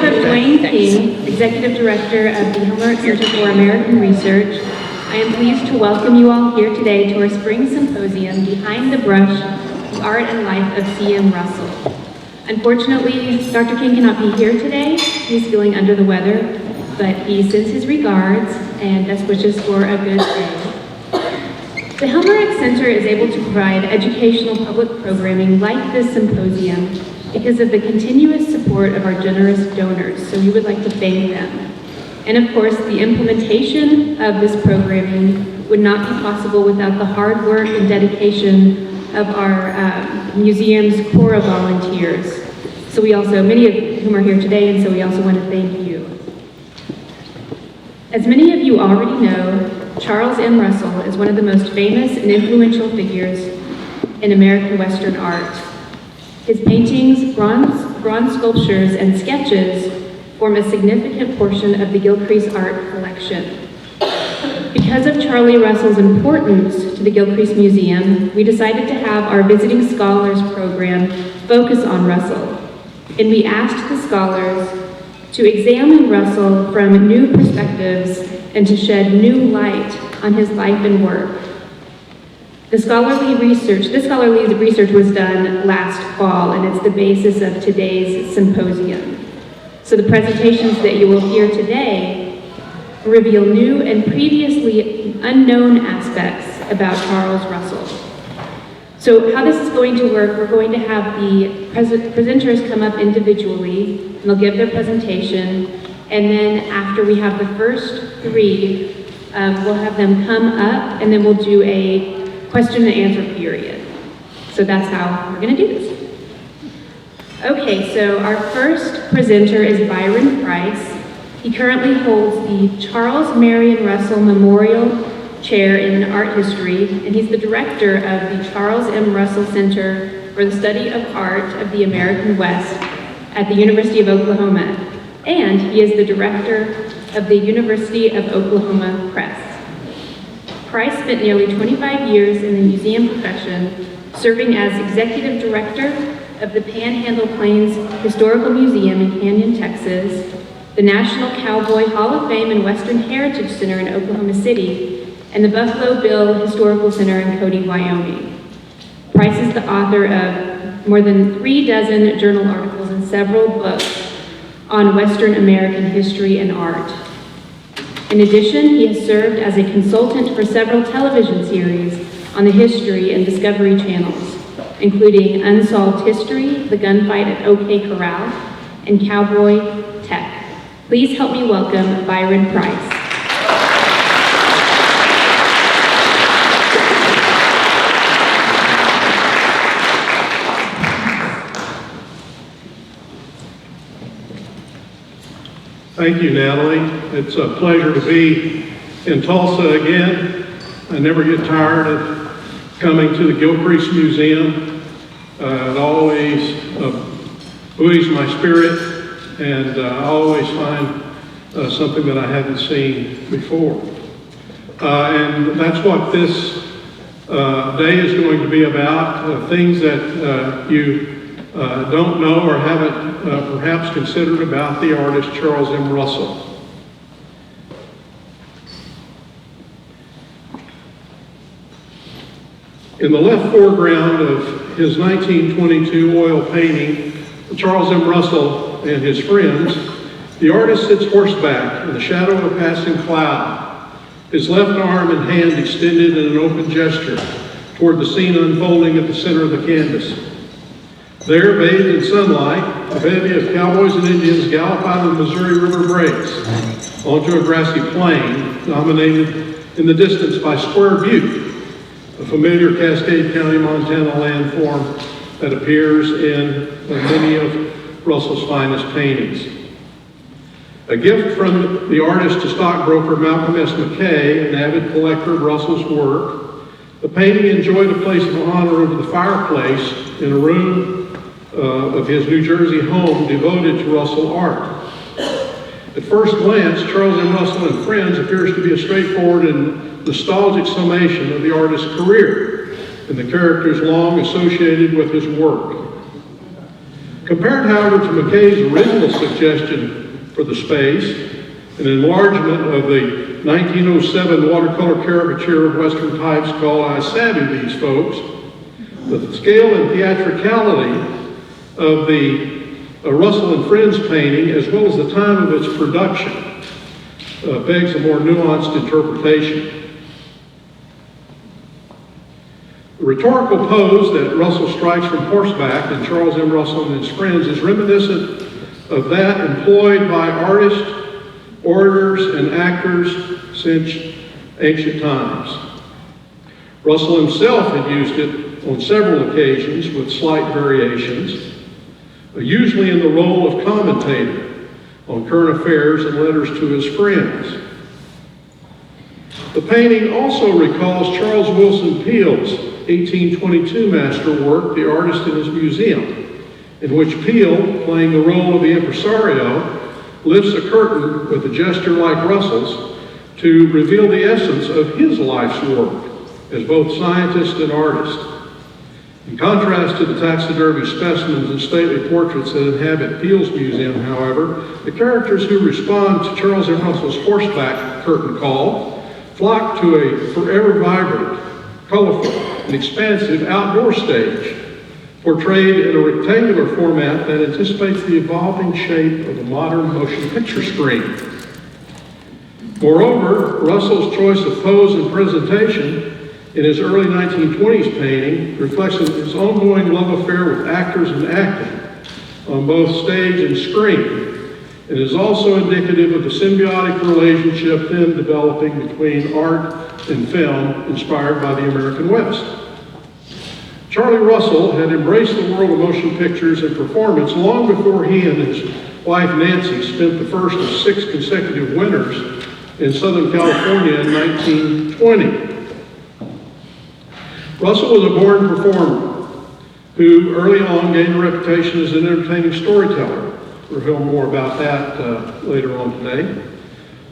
of Dwayne King, Executive Director of the Hart Center for American Research, I am pleased to welcome you all here today to our spring symposium, Behind the Brush, The Art and Life of C.M. Russell. Unfortunately, Dr. King cannot be here today. He's feeling under the weather, but he sends his regards and best wishes for a good day. The Hart Center is able to provide educational public programming like this symposium because of the continuous support of our generous donors, so we would like to thank them. And of course, the implementation of this programming would not be possible without the hard work and dedication of our museum's core of volunteers. So we also, many of whom are here today, and so we also want to thank you. As many of you already know, Charles M. Russell is one of the most famous and influential figures in American Western art. His paintings, bronze sculptures, and sketches form a significant portion of the Gilcrease art collection. Because of Charlie Russell's importance to the Gilcrease Museum, we decided to have our Visiting Scholars program focus on Russell. And we asked the scholars to examine Russell from new perspectives and to shed new light on his life and work. This scholarly research was done last fall, and it's the basis of today's symposium. So the presentations that you will hear today reveal new and previously unknown aspects about Charles Russell. So how this is going to work, we're going to have the presenters come up individually, and they'll give their presentation, and then after we have the first three, we'll have them come up, and then we'll do a question and answer period. So that's how we're going to do this. Okay, so our first presenter is Byron Price. He currently holds the Charles Marion Russell Memorial Chair in Art History, and he's the director of the Charles M. Russell Center for the Study of Art of the American West at the University of Oklahoma, and he is the director of the University of Oklahoma Press. Price spent nearly 25 years in the museum profession, serving as executive director of the Panhandle Plains Historical Museum in Canyon, Texas, the National Cowboy Hall of Fame and Western Heritage Center in Oklahoma City, and the Buffalo Bill Historical Center in Cody, Wyoming. Price is the author of more than 36 journal articles and several books on Western American history and art. In addition, he has served as a consultant for several television series on the History and Discovery channels, including Unsolved History, The Gunfight at OK Corral, and Cowboy Tech. Please help me welcome Byron Price. Thank you, Natalie. It's a pleasure to be in Tulsa again. I never get tired of coming to the Gilcrease Museum. It always buoys my spirit, and I always find something that I hadn't seen before. And that's what this day is going to be about, things that you don't know or haven't perhaps considered about the artist Charles M. Russell. In the left foreground of his 1922 oil painting, Charles M. Russell and his friends, the artist sits horseback in the shadow of a passing cloud, his left arm and hand extended in an open gesture toward the scene unfolding at the center of the canvas. There, bathed in sunlight, a bevy of cowboys and Indians gallop out of the Missouri River breaks onto a grassy plain dominated in the distance by Square Butte, a familiar Cascade County, Montana landform that appears in many of Russell's finest paintings. A gift from the artist to stockbroker Malcolm S. McKay, an avid collector of Russell's work, the painting enjoyed a place of honor over the fireplace in a room of his New Jersey home devoted to Russell art. At first glance, Charles M. Russell and Friends appears to be a straightforward and nostalgic summation of the artist's career and the characters long associated with his work. Compared, however, to McKay's original suggestion for the space, an enlargement of the 1907 watercolor caricature of Western types called I Savvy These Folks, the scale and theatricality of the Russell and Friends painting, as well as the time of its production, begs a more nuanced interpretation. The rhetorical pose that Russell strikes from horseback in Charles M. Russell and His Friends is reminiscent of that employed by artists, orators, and actors since ancient times. Russell himself had used it on several occasions with slight variations, usually in the role of commentator on current affairs and letters to his friends. The painting also recalls Charles Willson Peale's 1822 masterwork, The Artist in His Museum, in which Peale, playing the role of the impresario, lifts a curtain with a gesture like Russell's to reveal the essence of his life's work as both scientist and artist. In contrast to the taxidermy specimens and stately portraits that inhabit Peale's museum, however, the characters who respond to Charles M. Russell's horseback curtain call flock to a forever vibrant, colorful, and expansive outdoor stage, portrayed in a rectangular format that anticipates the evolving shape of a modern motion picture screen. Moreover, Russell's choice of pose and presentation in his early 1920s painting reflects his ongoing love affair with actors and acting on both stage and screen, and is also indicative of the symbiotic relationship then developing between art and film inspired by the American West. Charlie Russell had embraced the world of motion pictures and performance long before he and his wife Nancy spent the first of 6 consecutive winters in Southern California in 1920. Russell was a born performer who early on gained a reputation as an entertaining storyteller. We'll hear more about that later on today.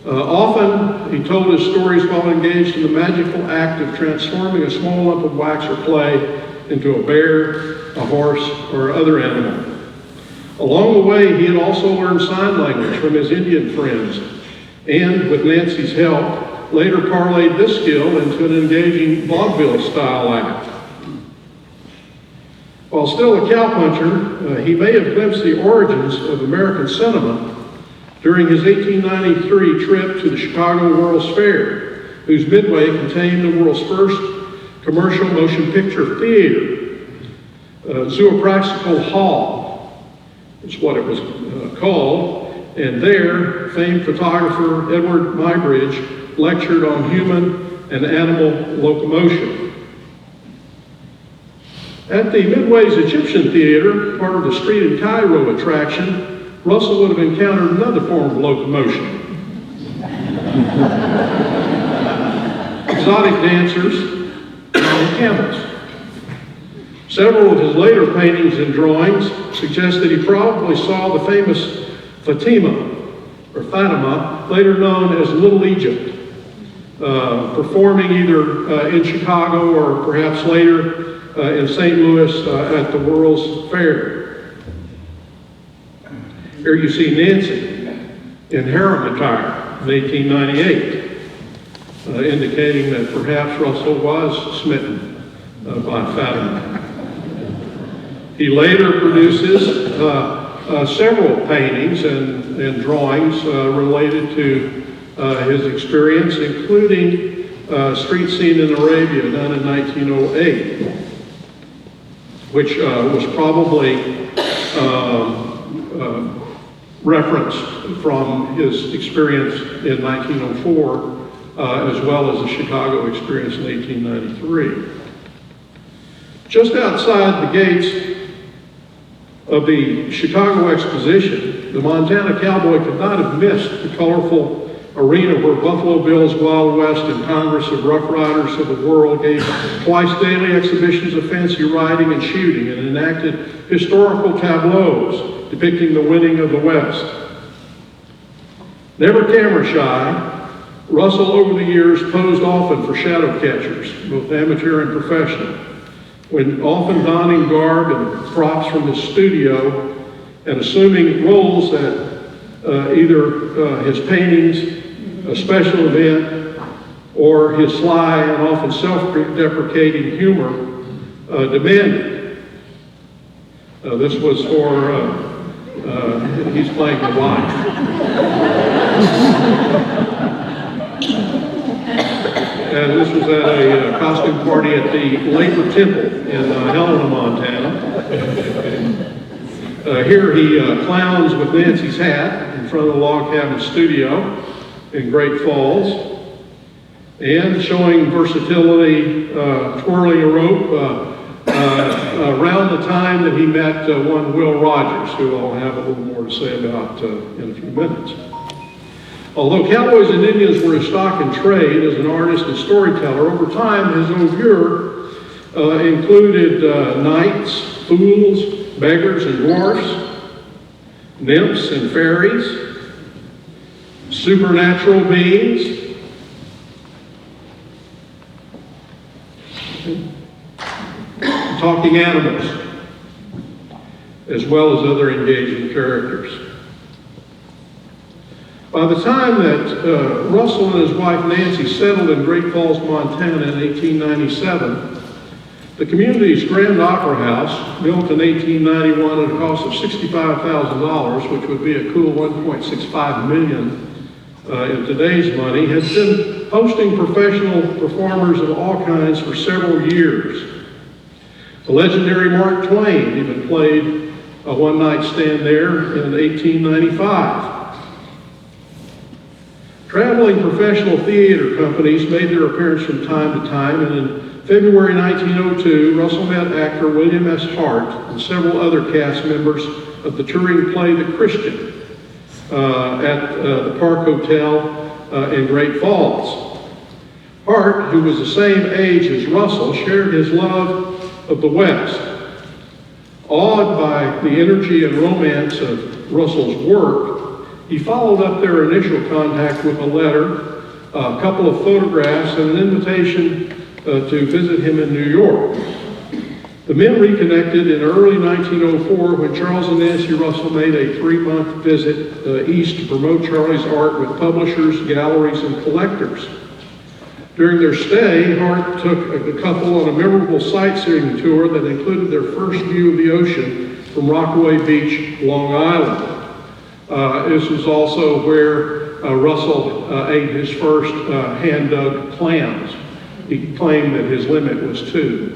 Often, he told his stories while engaged in the magical act of transforming a small lump of wax or clay into a bear, a horse, or other animal. Along the way, he had also learned sign language from his Indian friends, and with Nancy's help, later parlayed this skill into an engaging vaudeville-style act. While still a cowpuncher, he may have glimpsed the origins of American sentiment during his 1893 trip to the Chicago World's Fair, whose midway contained the world's first commercial motion picture theater. Zoopraxical Hall is what it was called, and there, famed photographer Edward Muybridge lectured on human and animal locomotion. At the Midway's Egyptian Theater, part of the Street in Cairo attraction, Russell would have encountered another form of locomotion. Exotic dancers and camels. Several of his later paintings and drawings suggest that he probably saw the famous Fatima, later known as Little Egypt, performing either in Chicago or perhaps later in St. Louis at the World's Fair. Here you see Nancy in harem attire in 1898, indicating that perhaps Russell was smitten by Fatima. He later produces several paintings and drawings related to his experience, including Street Scene in Arabia, done in 1908, which was probably referenced from his experience in 1904, as well as the Chicago experience in 1893. Just outside the gates of the Chicago Exposition, the Montana cowboy could not have missed the colorful arena where Buffalo Bill's Wild West and Congress of Rough Riders of the World gave twice daily exhibitions of fancy riding and shooting and enacted historical tableaus depicting the winning of the West. Never camera shy, Russell over the years posed often for shadow catchers, both amateur and professional, when often donning garb and props from his studio and assuming roles that either his paintings, a special event, or his sly and often self-deprecating humor demanded. This was for, he's playing the wife. And this was at a costume party at the Labor Temple in Helena, Montana. Here he clowns with Nancy's hat in front of the log cabin studio in Great Falls, and showing versatility, twirling a rope around the time that he met one Will Rogers, who I'll have a little more to say about in a few minutes. Although cowboys and Indians were his stock in trade as an artist and storyteller, over time his oeuvre included knights, fools, beggars and dwarfs, nymphs and fairies, supernatural beings, talking animals, as well as other engaging characters. By the time that Russell and his wife Nancy settled in Great Falls, Montana in 1897, the community's Grand Opera House, built in 1891 at a cost of $65,000, which would be a cool $1.65 million in today's money, has been hosting professional performers of all kinds for several years. The legendary Mark Twain even played a one-night stand there in 1895. Traveling professional theater companies made their appearance from time to time, and in February 1902, Russell met actor William S. Hart and several other cast members of the touring play The Christian at the Park Hotel in Great Falls. Hart, who was the same age as Russell, shared his love of the West. Awed by the energy and romance of Russell's work, he followed up their initial contact with a letter, a couple of photographs, and an invitation to visit him in New York. The men reconnected in early 1904 when Charles and Nancy Russell made a 3-month visit east to promote Charlie's art with publishers, galleries, and collectors. During their stay, Hart took the couple on a memorable sightseeing tour that included their first view of the ocean from Rockaway Beach, Long Island. This was also where Russell ate his first hand-dug clams. He claimed that his limit was 2.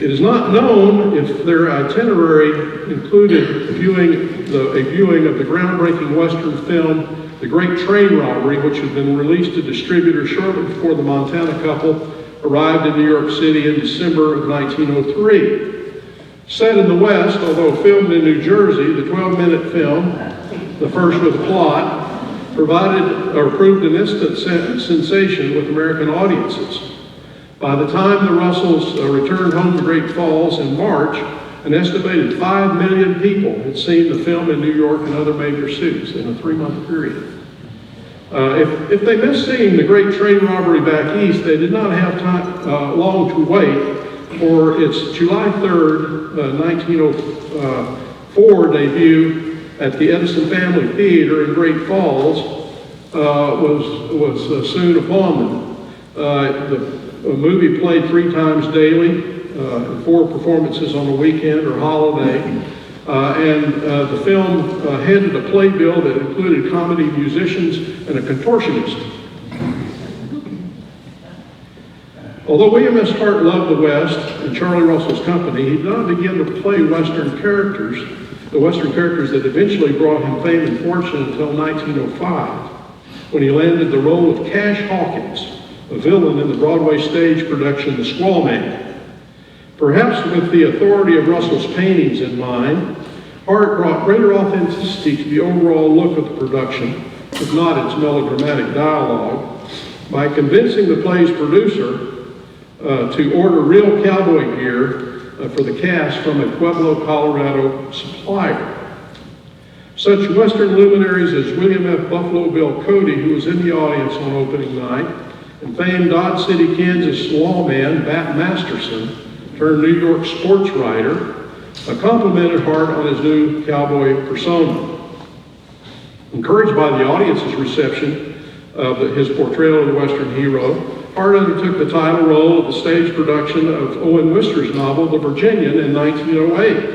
It is not known if their itinerary included a viewing of the groundbreaking Western film, The Great Train Robbery, which had been released to distributors shortly before the Montana couple arrived in New York City in December of 1903. Set in the West, although filmed in New Jersey, the 12-minute film, the first with a plot, proved an instant sensation with American audiences. By the time the Russells returned home to Great Falls in March, an estimated 5 million people had seen the film in New York and other major cities in a 3-month period. If they missed seeing The Great Train Robbery back east, they did not have long to wait for its July 3rd, 1904 debut at the Edison Family Theater in Great Falls was soon upon them. The movie played 3 times daily, 4 performances on a weekend or holiday, and the film headed a playbill that included comedy musicians and a contortionist. Although William S. Hart loved the West and Charlie Russell's company, he did not begin to play the Western characters that eventually brought him fame and fortune until 1905, when he landed the role of Cash Hawkins, a villain in the Broadway stage production The Squaw Man. Perhaps with the authority of Russell's paintings in mind, Hart brought greater authenticity to the overall look of the production, if not its melodramatic dialogue, by convincing the play's producer to order real cowboy gear for the cast from a Pueblo, Colorado supplier. Such Western luminaries as William F. Buffalo Bill Cody, who was in the audience on opening night, and famed Dodge City, Kansas lawman Bat Masterson, turned New York sports writer, complimented Hart on his new cowboy persona. Encouraged by the audience's reception of his portrayal of the Western hero, Hart undertook the title role of the stage production of Owen Wister's novel, The Virginian, in 1908.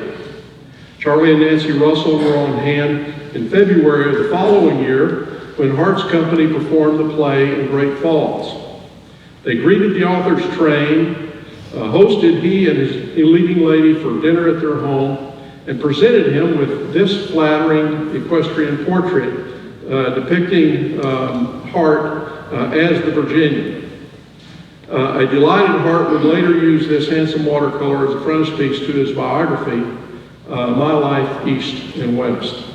Charlie and Nancy Russell were on hand in February of the following year when Hart's company performed the play in Great Falls. They greeted the author's train, hosted he and his leading lady for dinner at their home, and presented him with this flattering equestrian portrait depicting Hart as the Virginian. A delighted Hart would later use this handsome watercolor as a frontispiece to his biography, My Life East and West.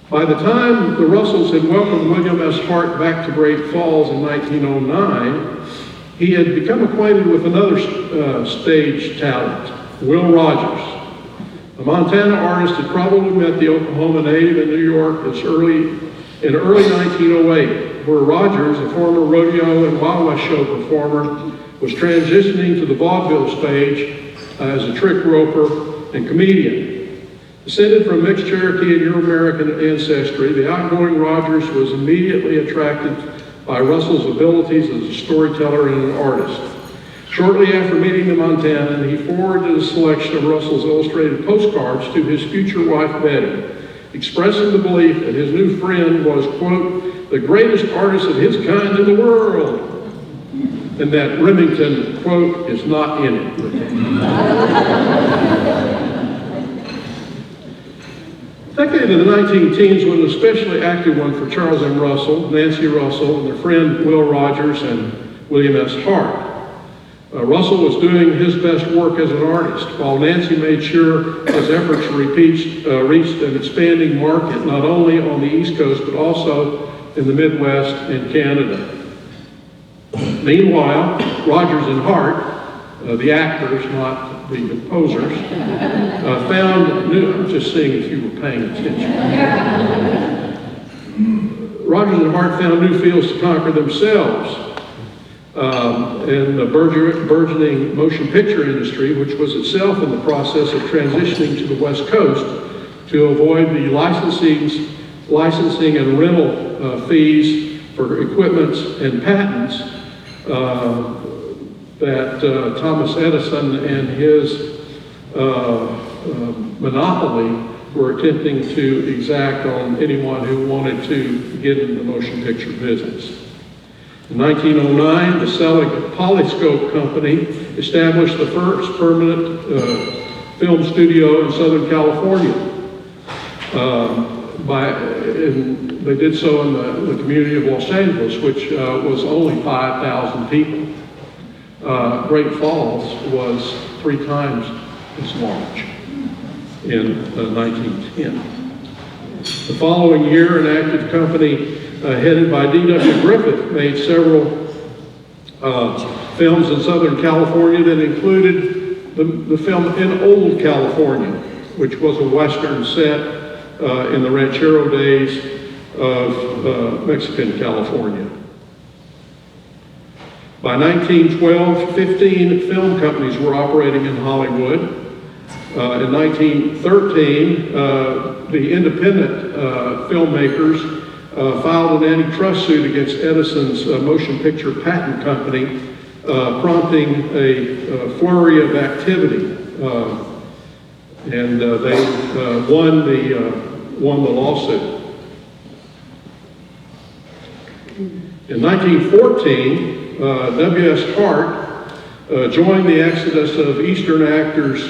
By the time the Russells had welcomed William S. Hart back to Great Falls in 1909, he had become acquainted with another stage talent, Will Rogers. The Montana artist had probably met the Oklahoma native in New York in early 1908, where Rogers, a former rodeo and Wild West show performer, was transitioning to the vaudeville stage as a trick roper and comedian. Descended from mixed Cherokee and Euro-American ancestry, the outgoing Rogers was immediately attracted by Russell's abilities as a storyteller and an artist. Shortly after meeting the Montanan, he forwarded a selection of Russell's illustrated postcards to his future wife, Betty, expressing the belief that his new friend was, quote, the greatest artist of his kind in the world, and that Remington, quote, is not in it with him. The decade of the 19-teens was an especially active one for Charles M. Russell, Nancy Russell, and their friend Will Rogers and William S. Hart. Russell was doing his best work as an artist, while Nancy made sure his efforts reached an expanding market, not only on the East Coast, but also in the Midwest and Canada. Meanwhile, Rogers and Hart, the actors, not the composers, found new, I'm just seeing if you were paying attention. Rogers and Hart found new fields to conquer themselves in the burgeoning motion picture industry, which was itself in the process of transitioning to the West Coast to avoid the licensing and rental fees for equipment and patents that Thomas Edison and his monopoly were attempting to exact on anyone who wanted to get into the motion picture business. In 1909, the Selig Polyscope Company established the first permanent film studio in Southern California. They did so in the community of Los Angeles, which was only 5,000 people. Great Falls was 3 times as large in 1910. The following year, an active company headed by D.W. Griffith made several films in Southern California that included the film In Old California, which was a Western set in the ranchero days of Mexican California. By 1912, 15 film companies were operating in Hollywood. In 1913, the independent filmmakers filed an antitrust suit against Edison's motion picture patent company, prompting a flurry of activity. And they won the lawsuit. In 1914, W.S. Hart joined the exodus of Eastern actors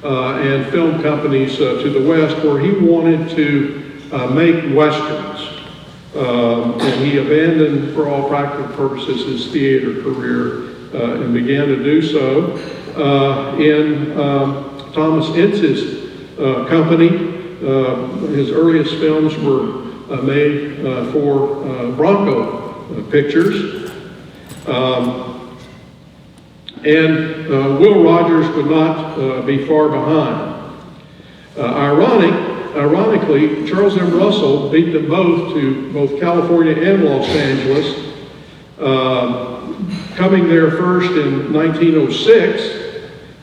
and film companies to the West, where he wanted to make Westerns. And he abandoned, for all practical purposes, his theater career and began to do so in Thomas Ince's company. His earliest films were made for Bronco Pictures. Will Rogers would not be far behind. Ironically, Charles M. Russell beat them both to both California and Los Angeles, coming there first in 1906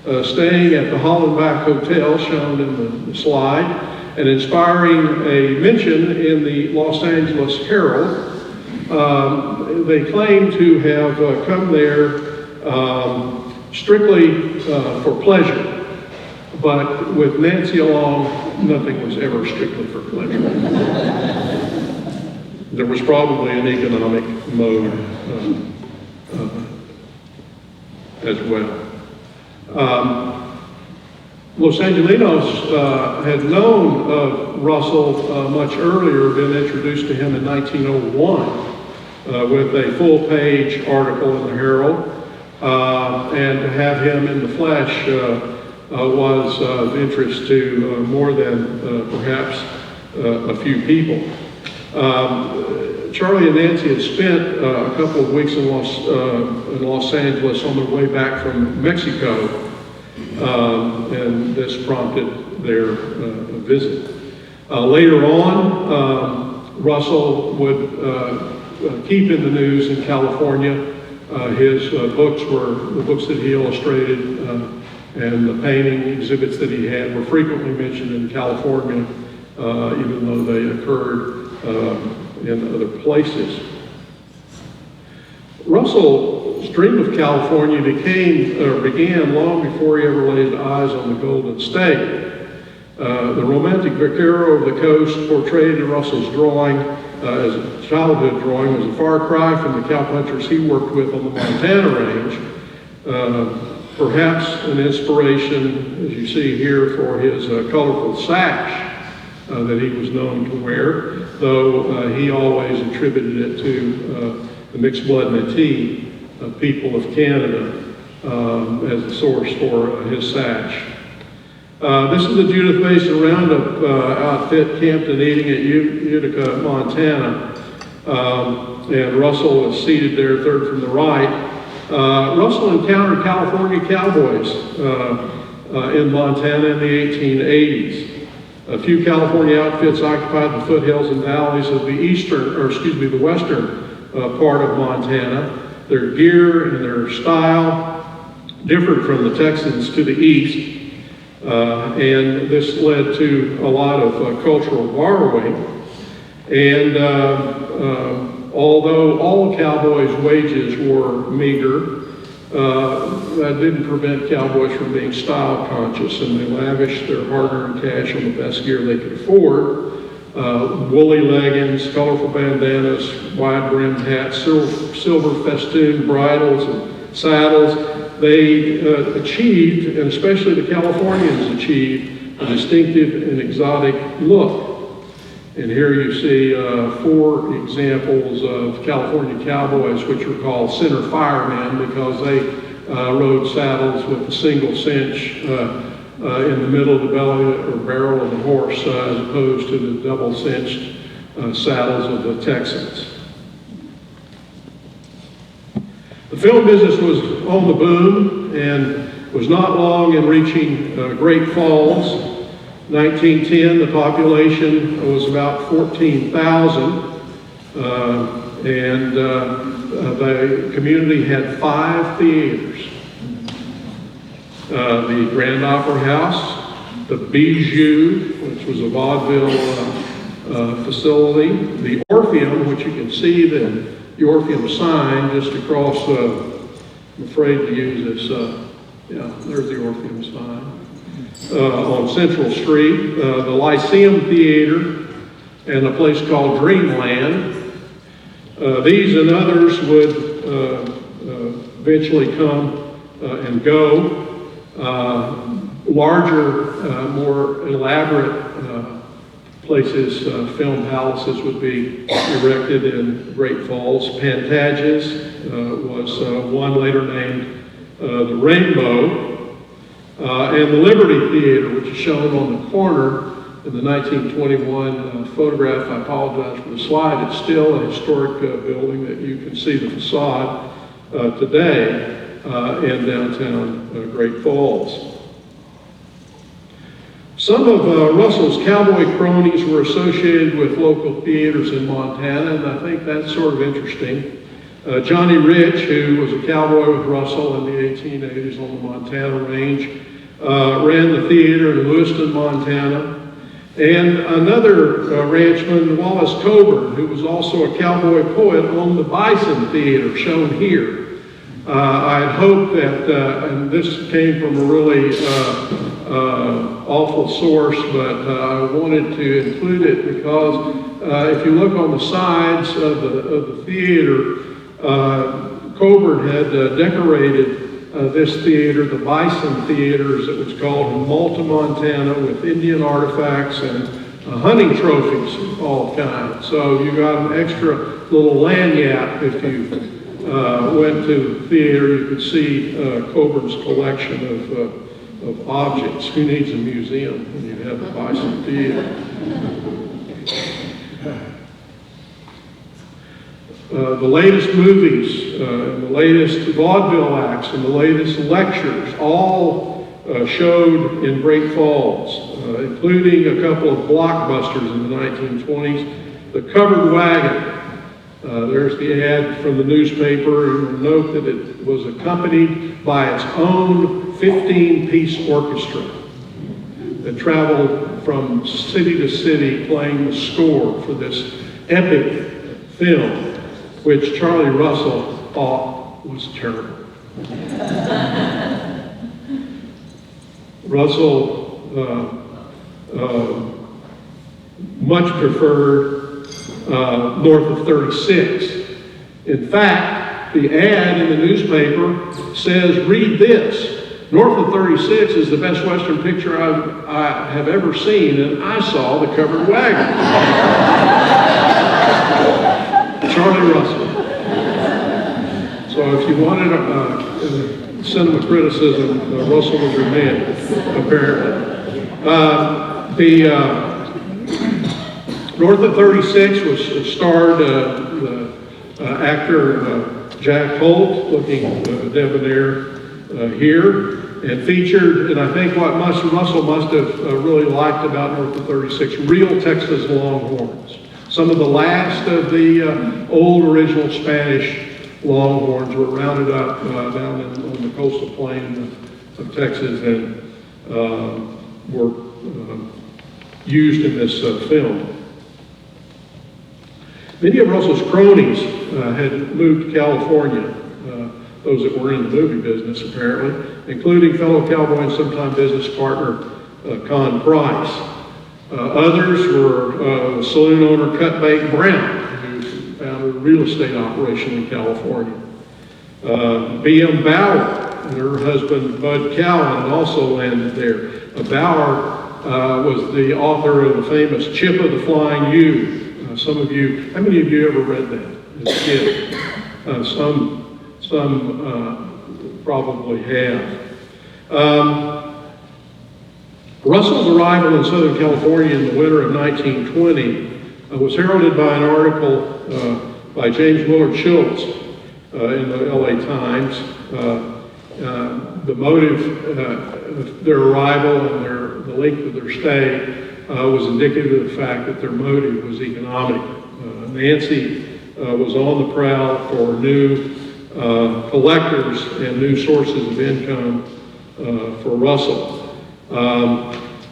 staying at the Hollenbach Hotel shown in the slide, and inspiring a mention in the Los Angeles Herald. They claim to have come there strictly for pleasure, but with Nancy along, nothing was ever strictly for pleasure. There was probably an economic mode as well. Los Angelinos had known of Russell much earlier, been introduced to him in 1901 with a full-page article in the Herald, and to have him in the flesh was of interest to more than perhaps a few people. Charlie and Nancy had spent a couple of weeks in Los Angeles on their way back from Mexico, and this prompted their visit. Later on, Russell would keep in the news in California. His books were the books that he illustrated, and the painting exhibits that he had were frequently mentioned in California, even though they occurred in other places. Russell's dream of California began long before he ever laid eyes on the Golden State. The romantic vaquero of the coast portrayed in Russell's drawing as a childhood drawing was a far cry from the cowpunchers he worked with on the Montana range. Perhaps an inspiration, as you see here, for his colorful sash that he was known to wear, though he always attributed it to the mixed blood Métis people of Canada as the source for his sash. This is the Judith Mason Roundup outfit camped and eating at Utica, Montana. And Russell is seated there, third from the right. Russell encountered California cowboys in Montana in the 1880s. A few California outfits occupied the foothills and valleys of the western part of Montana. Their gear and their style differed from the Texans to the east. And this led to a lot of cultural borrowing. And although all cowboys' wages were meager, that didn't prevent cowboys from being style conscious, and they lavished their hard-earned cash on the best gear they could afford. Woolly leggings, colorful bandanas, wide-brimmed hats, silver festooned bridles and saddles. They achieved, and especially the Californians achieved, a distinctive and exotic look. And here you see 4 examples of California cowboys, which are called center firemen because they rode saddles with a single cinch in the middle of the belly or barrel of the horse, as opposed to the double cinched saddles of the Texans. The film business was on the boom and was not long in reaching Great Falls. 1910, the population was about 14,000, and the community had 5 theaters. The Grand Opera House, the Bijou, which was a vaudeville facility, the Orpheum, which you can see the Orpheum sign just across, I'm afraid to use this, there's the Orpheum sign. On Central Street, the Lyceum Theater, and a place called Dreamland. These and others would eventually come and go. Larger, more elaborate places, film palaces would be erected in Great Falls. Pantages was one later named the Rainbow. And the Liberty Theater, which is shown on the corner in the 1921 photograph. I apologize for the slide. It's still a historic building that you can see the facade today in downtown Great Falls. Some of Russell's cowboy cronies were associated with local theaters in Montana, and I think that's sort of interesting. Johnny Rich, who was a cowboy with Russell in the 1880s on the Montana range, ran the theater in Lewiston, Montana. And another ranchman, Wallace Coburn, who was also a cowboy poet, owned the Bison Theater, shown here. I hope that, and this came from a really awful source, but I wanted to include it because if you look on the sides of the theater, Coburn had decorated this theater, the Bison Theater, as it was called, in Malta, Montana, with Indian artifacts and hunting trophies of all kinds. So you got an extra little lanyard if you went to the theater. You could see Coburn's collection of objects. Who needs a museum when you have the Bison Theater? The latest movies, and the latest vaudeville acts, and the latest lectures all showed in Great Falls, including a couple of blockbusters in the 1920s. The Covered Wagon, there's the ad from the newspaper, and you'll note that it was accompanied by its own 15-piece orchestra that traveled from city to city playing the score for this epic film, which Charlie Russell thought was terrible. Russell much preferred north of 36. In fact, the ad in the newspaper says, read this. North of 36 is the best Western picture I have ever seen, and I saw The Covered Wagon. Charlie Russell. So if you wanted cinema criticism, Russell was your man, apparently. North of 36 starred the actor Jack Holt, looking debonair here, and featured, and I think what Russell must have really liked about North of 36, real Texas Longhorns. Some of the last of the old original Spanish Longhorns were rounded up down on the coastal plain of Texas and were used in this film. Many of Russell's cronies had moved to California, those that were in the movie business apparently, including fellow cowboy and sometime business partner Con Price. Others were the saloon owner Cutbank Brown, who founded a real estate operation in California. B.M. Bauer and her husband Bud Cowan also landed there. Bauer was the author of the famous Chip of the Flying U. Some of you, how many of you ever read that as a kid? Some probably have. Russell's arrival in Southern California in the winter of 1920 was heralded by an article by James Willard Schultz in the LA Times. The motive of their arrival and the length of their stay was indicative of the fact that their motive was economic. Nancy was on the prowl for new collectors and new sources of income for Russell.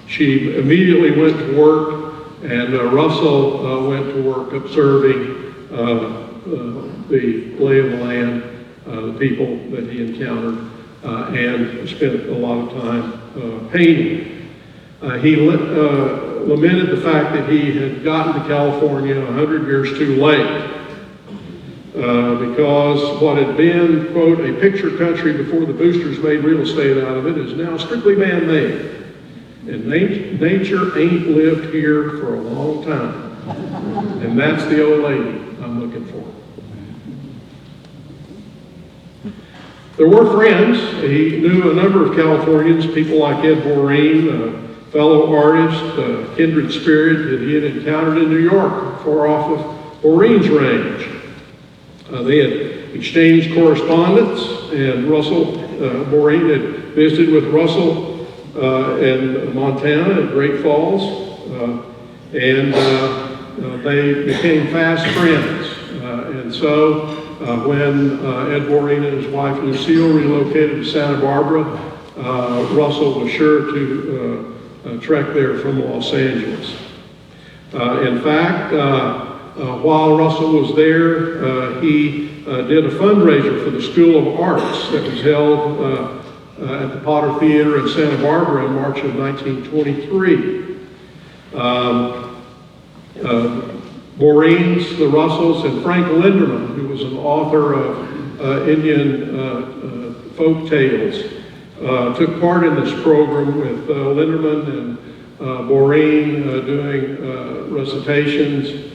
She immediately went to work, and Russell went to work observing the lay of the land, the people that he encountered, and spent a lot of time painting. He lamented the fact that he had gotten to California 100 years too late, because what had been, quote, a picture country before the boosters made real estate out of it is now strictly man-made. And nature ain't lived here for a long time. And that's the old lady I'm looking for. There were friends. He knew a number of Californians, people like Ed Boreen, a fellow artist, a kindred spirit that he had encountered in New York, far off of Boreen's range. They had exchanged correspondence, and Boreen had visited with Russell in Montana at Great Falls, and they became fast friends. And so When Ed Boreen and his wife Lucille relocated to Santa Barbara, Russell was sure to trek there from Los Angeles. In fact, while Russell was there, he did a fundraiser for the School of Arts that was held at the Potter Theater in Santa Barbara in March of 1923. Boreen's, the Russells, and Frank Linderman, who was an author of Indian folk tales, took part in this program with Linderman and Boreen doing recitations,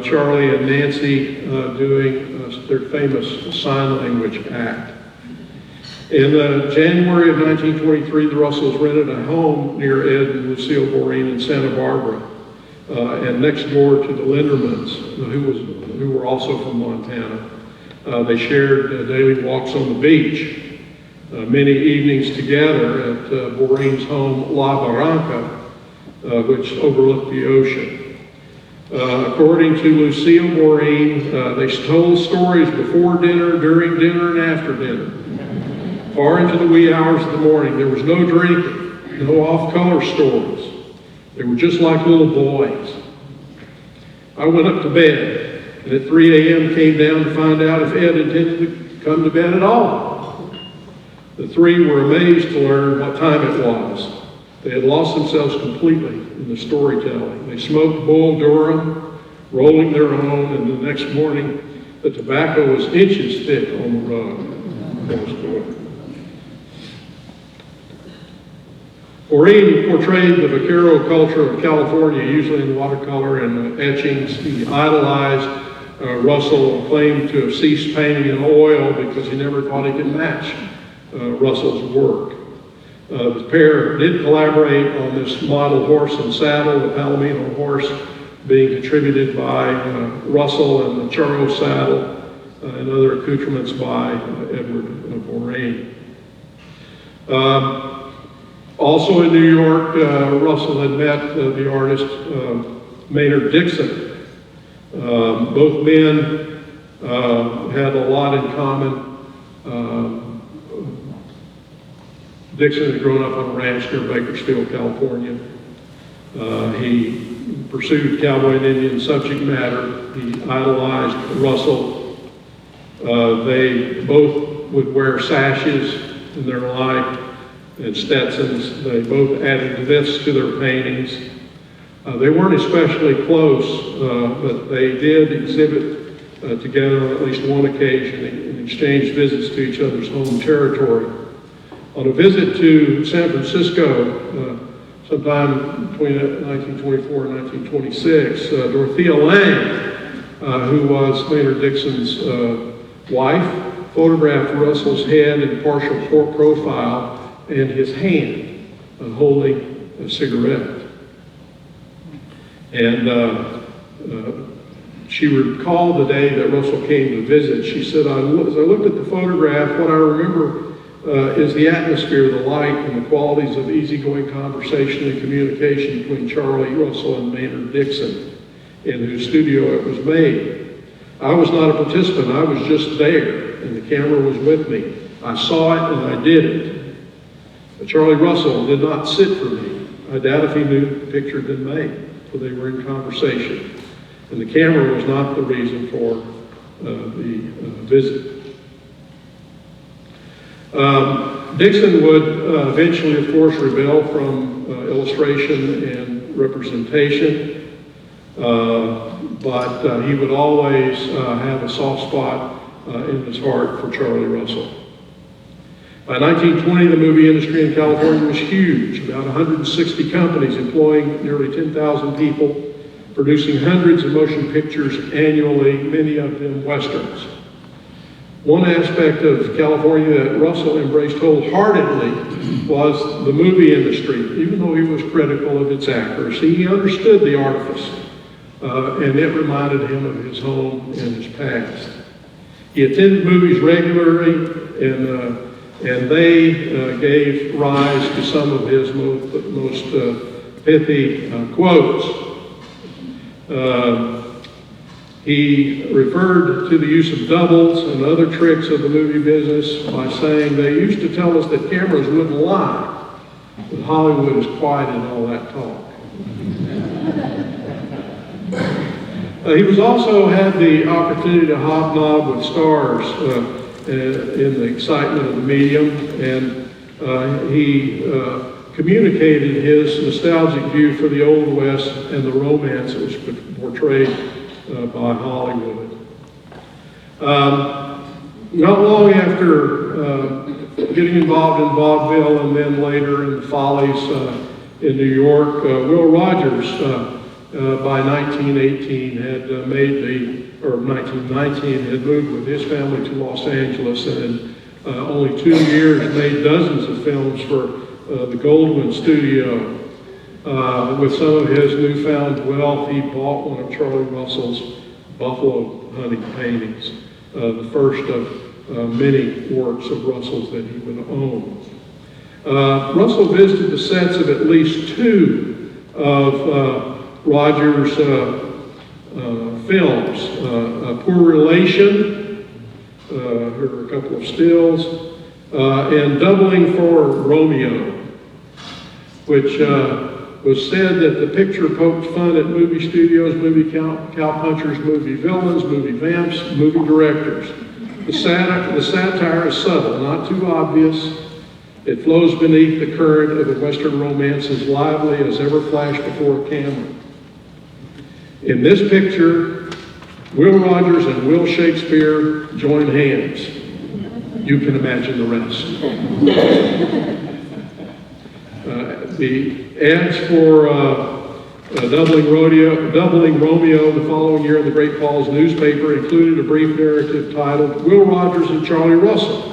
Charlie and Nancy doing their famous sign language act. In January of 1923, the Russells rented a home near Ed and Lucille Boreen in Santa Barbara, and next door to the Lindermans, who were also from Montana. They shared daily walks on the beach, many evenings together at Boreen's home, La Barranca, which overlooked the ocean. According to Lucille Boreen, they told stories before dinner, during dinner, and after dinner. Far into the wee hours of the morning, there was no drinking, no off-color stories. They were just like little boys. I went up to bed, and at 3 a.m. came down to find out if Ed intended to come to bed at all. The three were amazed to learn what time it was. They had lost themselves completely in the storytelling. They smoked Bull Durham, rolling their own, and the next morning the tobacco was inches thick on the rug. Boreen portrayed the vaquero culture of California, usually in watercolor and etchings. He idolized Russell and claimed to have ceased painting in oil because he never thought he could match Russell's work. The pair did collaborate on this model horse and saddle, the Palomino horse being contributed by Russell, and the Charro saddle and other accoutrements by Edward Boreen. Also in New York, Russell had met the artist Maynard Dixon. Both men had a lot in common. Dixon had grown up on a ranch near Bakersfield, California. He pursued cowboy and Indian subject matter. He idolized Russell. They both would wear sashes in their life and Stetsons. They both added this to their paintings. They weren't especially close, but they did exhibit together on at least one occasion and exchanged visits to each other's home territory. On a visit to San Francisco, sometime between 1924 and 1926, Dorothea Lange, who was Maynard Dixon's wife, photographed Russell's head in partial profile and his hand holding a cigarette. And she recalled the day that Russell came to visit. She said, as I looked at the photograph, what I remember is the atmosphere, the light, and the qualities of easygoing conversation and communication between Charlie Russell and Maynard Dixon, in whose studio it was made. I was not a participant, I was just there, and the camera was with me. I saw it and I did it. But Charlie Russell did not sit for me. I doubt if he knew the picture had been made, for they were in conversation. And the camera was not the reason for the visit. Dixon would eventually, of course, rebel from illustration and representation, but he would always have a soft spot in his heart for Charlie Russell. By 1920, the movie industry in California was huge, about 160 companies employing nearly 10,000 people, producing hundreds of motion pictures annually, many of them westerns. One aspect of California that Russell embraced wholeheartedly was the movie industry. Even though he was critical of its accuracy, he understood the artifice, and it reminded him of his home and his past. He attended movies regularly, and they gave rise to some of his most pithy quotes. He referred to the use of doubles and other tricks of the movie business by saying, "They used to tell us that cameras wouldn't lie, but Hollywood is quiet in all that talk." He was also had the opportunity to hobnob with stars in the excitement of the medium, and he communicated his nostalgic view for the Old West and the romance that was portrayed by Hollywood. Not long after getting involved in vaudeville and then later in the Follies in New York, Will Rogers, by 1918 had 1919 had moved with his family to Los Angeles, and in only 2 years made dozens of films for the Goldwyn Studio. With some of his newfound wealth, he bought one of Charlie Russell's buffalo hunting paintings, the first of many works of Russell's that he would own. Russell visited the sets of at least 2 of Rogers' films, A Poor Relation, here are a couple of stills, and Doubling for Romeo, which was said that the picture poked fun at movie studios, movie cowpunchers, movie villains, movie vamps, movie directors. The satire is subtle, not too obvious. It flows beneath the current of the Western romance as lively as ever flashed before a camera. In this picture, Will Rogers and Will Shakespeare join hands. You can imagine the rest. The ads for Doubling Romeo the following year in the Great Falls newspaper included a brief narrative titled Will Rogers and Charlie Russell.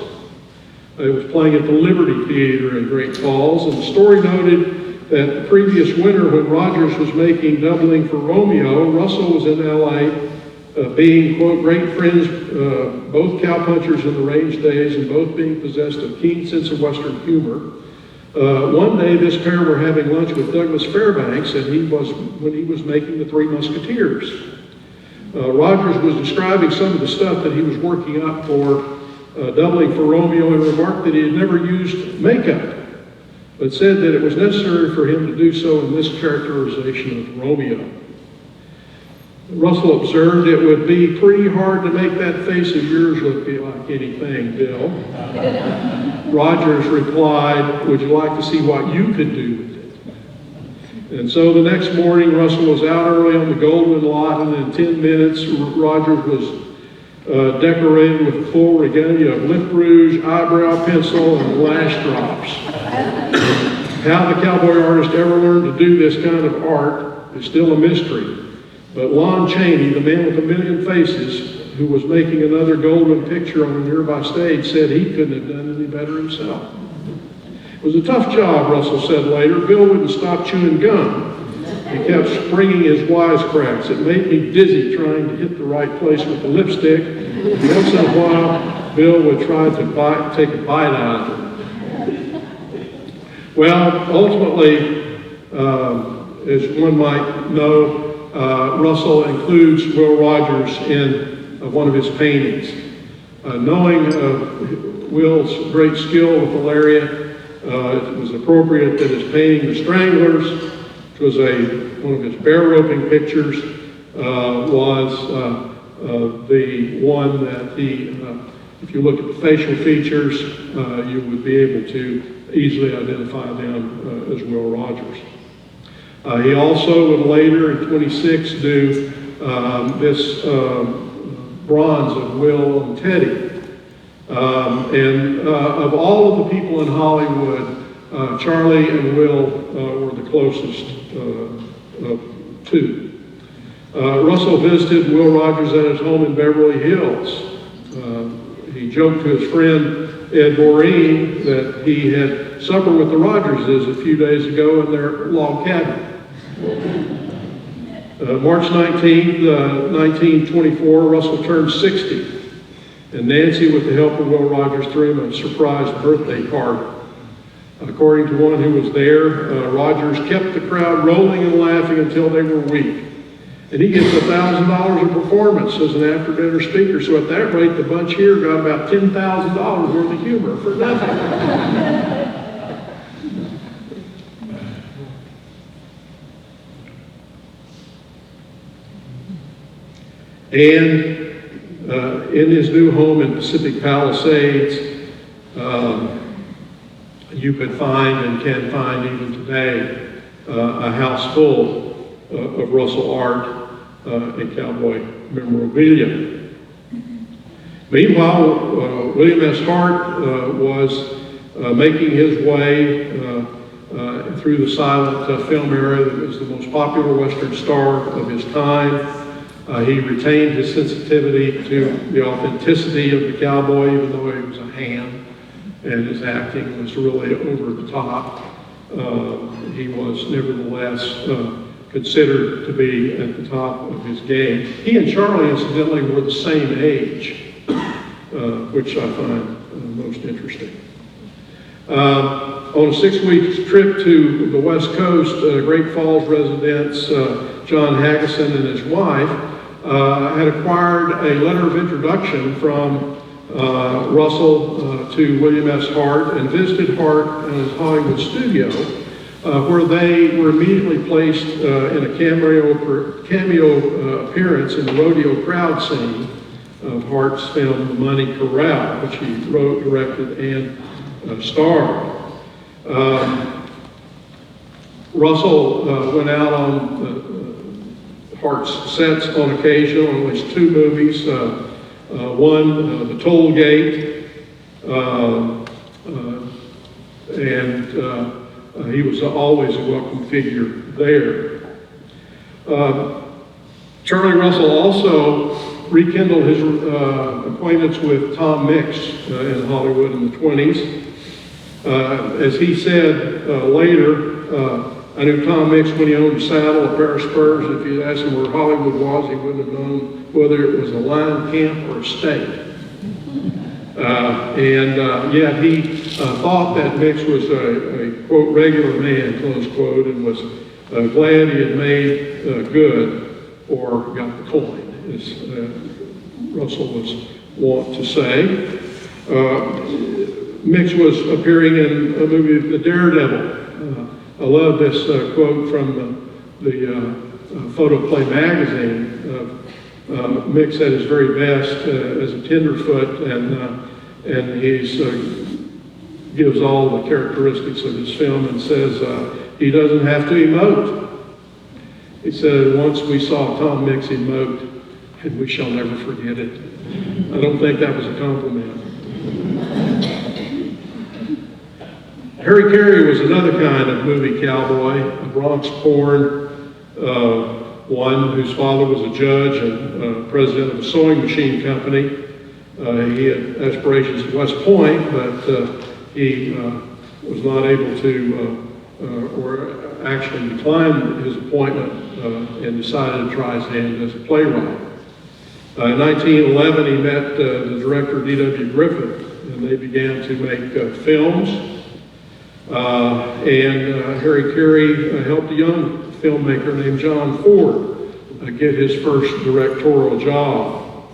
It was playing at the Liberty Theater in Great Falls, and the story noted that the previous winter when Rogers was making Doubling for Romeo, Russell was in L.A. Being, quote, great friends, both cowpunchers in the range days and both being possessed of keen sense of Western humor. One day this pair were having lunch with Douglas Fairbanks, and when he was making the Three Musketeers. Rogers was describing some of the stuff that he was working up for Doubling for Romeo and remarked that he had never used makeup, but said that it was necessary for him to do so in this characterization of Romeo. Russell observed, "It would be pretty hard to make that face of yours look like anything, Bill." Rogers replied, "Would you like to see what you could do with it?" And so the next morning, Russell was out early on the Goldwyn lot, and in 10 minutes, Rogers was decorated with a full regalia of lip rouge, eyebrow pencil, and lash drops. How the Cowboy-Artist ever learned to do this kind of art is still a mystery. But Lon Chaney, the man with a million faces, who was making another Goldwyn picture on a nearby stage, said he couldn't have done any better himself. It was a tough job, Russell said later. Bill wouldn't stop chewing gum. He kept springing his wisecracks. It made me dizzy trying to hit the right place with the lipstick. Once in a while, Bill would try to take a bite out of it. Well, ultimately, as one might know, Russell includes Will Rogers in one of his paintings. Knowing Will's great skill with the lariat, it was appropriate that his painting, The Stranglers, which was one of his bear roping pictures, was the one that if you look at the facial features, you would be able to easily identify them as Will Rogers. He also would later, in 26, do this bronze of Will and Teddy. And of all of the people in Hollywood, Charlie and Will were the closest two. Russell visited Will Rogers at his home in Beverly Hills. He joked to his friend Ed Maureen that he had supper with the Rogerses a few days ago in their log cabin. March 19th, 1924, Russell turned 60, and Nancy, with the help of Will Rogers, threw him a surprise birthday party. According to one who was there, Rogers kept the crowd rolling and laughing until they were weak. And he gets $1,000 a performance as an after-dinner speaker. So at that rate, the bunch here got about $10,000 worth of humor for nothing. And in his new home in Pacific Palisades, you could find and can find even today a house full of Russell art and cowboy memorabilia. Meanwhile, William S. Hart was making his way through the silent film era that was the most popular Western star of his time. He retained his sensitivity to the authenticity of the cowboy, even though he was a ham, and his acting was really over the top. He was nevertheless considered to be at the top of his game. He and Charlie, incidentally, were the same age, which I find most interesting. On a 6-week trip to the West Coast, Great Falls residents John Haggison and his wife had acquired a letter of introduction from Russell to William S. Hart and visited Hart in his Hollywood studio, where they were immediately placed in a cameo appearance in the rodeo crowd scene of Hart's film The Money Corral, which he wrote, directed, and starred. Russell went out on Hart's sets on occasion on at least 2 movies. One, The Toll Gate, and he was always a welcome figure there. Charlie Russell also rekindled his acquaintance with Tom Mix in Hollywood in the 20s. As he said later, I knew Tom Mix when he owned a saddle, a pair of spurs, and if you asked him where Hollywood was, he wouldn't have known whether it was a lion camp or a state. Yet he thought that Mix was a quote, regular man, close quote, and was glad he had made good or got the coin, as Russell was wont to say. Mix was appearing in a movie, The Daredevil. I love this quote from the Photoplay magazine. Mix at his very best as a tenderfoot, and he gives all the characteristics of his film and says he doesn't have to emote. He said, once we saw Tom Mix emote, and we shall never forget it. I don't think that was a compliment. Harry Carey was another kind of movie cowboy, a Bronx-born one whose father was a judge and president of a sewing machine company. He had aspirations at West Point, but he was not able to, or actually declined his appointment and decided to try his hand as a playwright. In 1911, he met the director D.W. Griffith, and they began to make films. Harry Carey helped a young filmmaker named John Ford get his first directorial job.